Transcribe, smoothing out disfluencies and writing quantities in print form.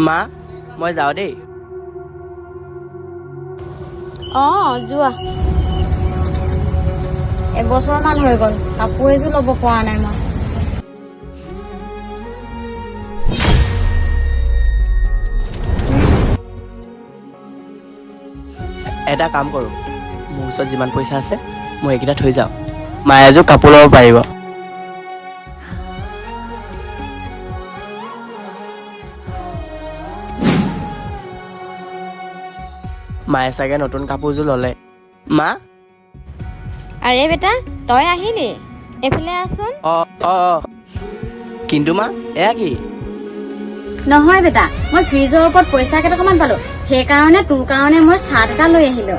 মা মই যাওঁ দেই। যোৱা। এবছৰমান হৈ গ'ল, কাপোৰ এযোৰ ল'ব পৰা নাই মই। এটা কাম কৰোঁ, মোৰ ওচৰত যিমান পইচা আছে মই এইকেইটা থৈ যাওঁ, মায়ে এযোৰ কাপোৰ ল'ব পাৰিব। মায়ে চাগে নতুন কাপোৰযোৰ ল'লে। মা আৰে বেটা, তই আহিলি? এইফালে আছোন। কিন্তু মা এয়া কি? নহয় বেটা, মই ফ্ৰিজৰ ওপৰত পইচা কেইটকামান পালো, সেইকাৰণে তোৰ কাৰণে মই চাৰ্ট এটা লৈ আহিলো।